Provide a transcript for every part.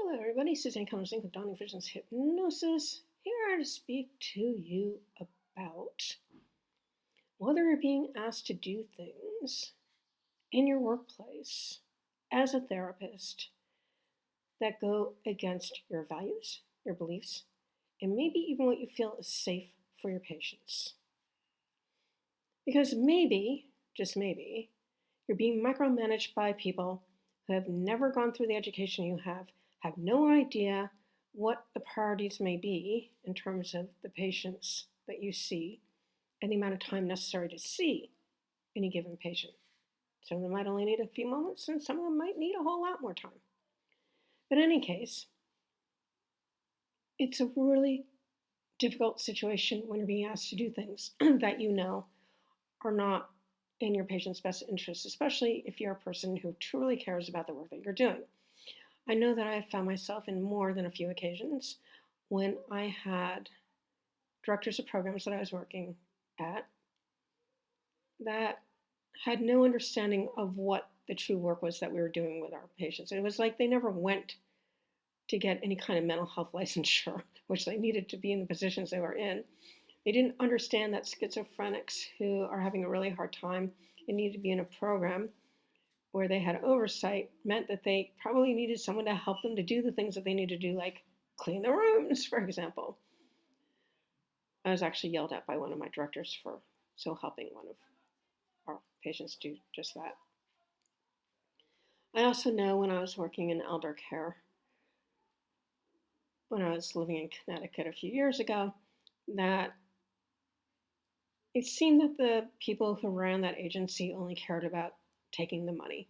Hello everybody, Suzanne Cummings with Dawning Visions Hypnosis, here to speak to you about whether you're being asked to do things in your workplace as a therapist that go against your values, your beliefs, and maybe even what you feel is safe for your patients. Because maybe, just maybe, you're being micromanaged by people who have never gone through the education you have no idea what the priorities may be in terms of the patients that you see and the amount of time necessary to see any given patient. Some of them might only need a few moments, and some of them might need a whole lot more time. But in any case, it's a really difficult situation when you're being asked to do things that you know are not in your patient's best interest, especially if you're a person who truly cares about the work that you're doing. I know that I have found myself in more than a few occasions when I had directors of programs that I was working at that had no understanding of what the true work was that we were doing with our patients. It was like they never went to get any kind of mental health licensure, which they needed to be in the positions they were in. They didn't understand that schizophrenics who are having a really hard time and need to be in a program where they had oversight meant that they probably needed someone to help them to do the things that they need to do, like clean the rooms, for example. I was actually yelled at by one of my directors for helping one of our patients do just that. I also know when I was working in elder care, when I was living in Connecticut a few years ago, that it seemed that the people who ran that agency only cared about taking the money.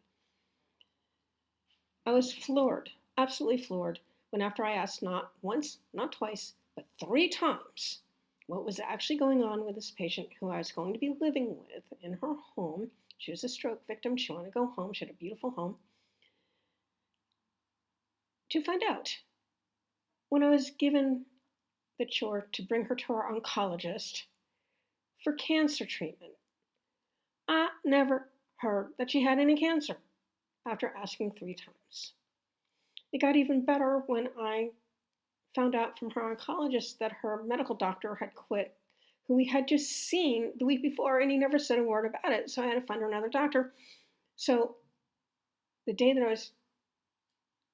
I was floored, absolutely floored, when after I asked not once, not twice, but 3 times what was actually going on with this patient who I was going to be living with in her home. She was a stroke victim. She wanted to go home. She had a beautiful home. To find out, when I was given the chore to bring her to our oncologist for cancer treatment, I never heard that she had any cancer after asking 3 times. It got even better when I found out from her oncologist that her medical doctor had quit, who we had just seen the week before, and he never said a word about it. So I had to find her another doctor. So the day that I was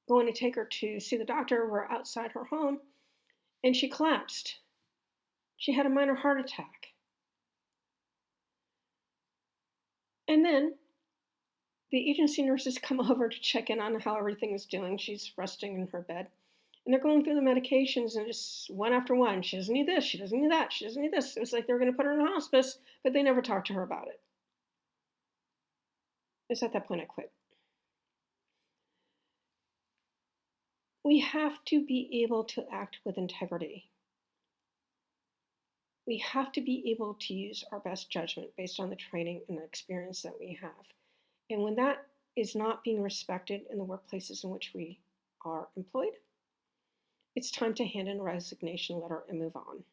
going to take her to see the doctor, we're outside her home, and she collapsed. She had a minor heart attack. And then the agency nurses come over to check in on how everything is doing. She's resting in her bed. And they're going through the medications and just one after one. She doesn't need this. She doesn't need that. She doesn't need this. It was like they were going to put her in hospice, but they never talked to her about it. It's at that point I quit. We have to be able to act with integrity. We have to be able to use our best judgment based on the training and the experience that we have. And when that is not being respected in the workplaces in which we are employed, it's time to hand in a resignation letter and move on.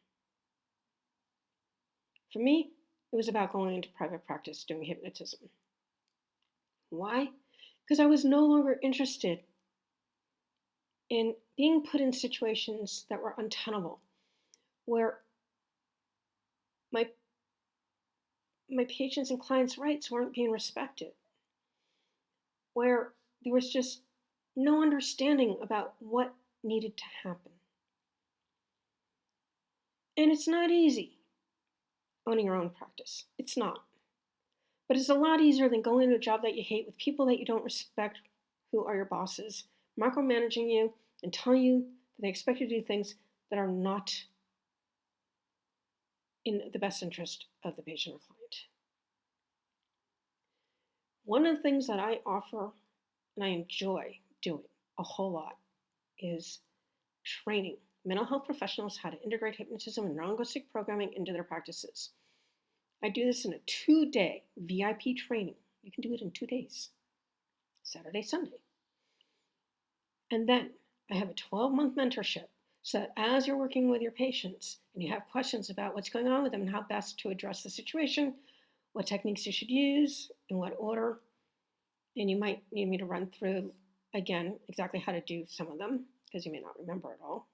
For me, it was about going into private practice doing hypnotism. Why? Because I was no longer interested in being put in situations that were untenable, where my patients' and clients' rights weren't being respected, where there was just no understanding about what needed to happen. And it's not easy owning your own practice. It's not. But it's a lot easier than going to a job that you hate with people that you don't respect, who are your bosses, micromanaging you and telling you that they expect you to do things that are not in the best interest of the patient or client. One of the things that I offer and I enjoy doing a whole lot is training mental health professionals how to integrate hypnotism and neurolinguistic programming into their practices. I do this in a 2-day VIP training. You can do it in 2 days, Saturday, Sunday. And then I have a 12-month mentorship so that as you're working with your patients and you have questions about what's going on with them and how best to address the situation, what techniques you should use, in what order, and you might need me to run through, again, exactly how to do some of them. because you may not remember it all,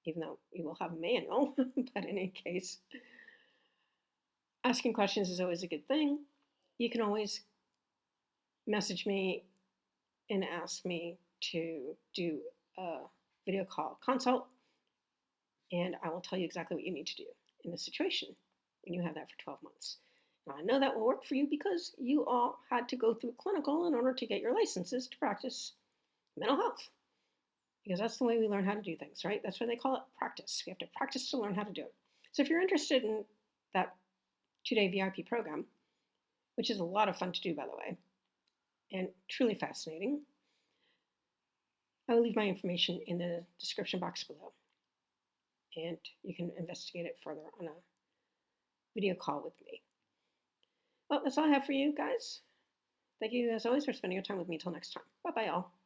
even though you will have a manual. But in any case, asking questions is always a good thing. You can always message me and ask me to do a video call consult, and I will tell you exactly what you need to do in this situation. And you have that for 12 months. Now, I know that will work for you because you all had to go through clinical in order to get your licenses to practice mental health. Because that's the way we learn how to do things, right? That's why they call it practice. We have to practice to learn how to do it. So if you're interested in that 2-day VIP program, which is a lot of fun to do, by the way, and truly fascinating, I will leave my information in the description box below. And you can investigate it further on a video call with me. Well, that's all I have for you guys. Thank you, as always, for spending your time with me. Until next time. Bye-bye, all.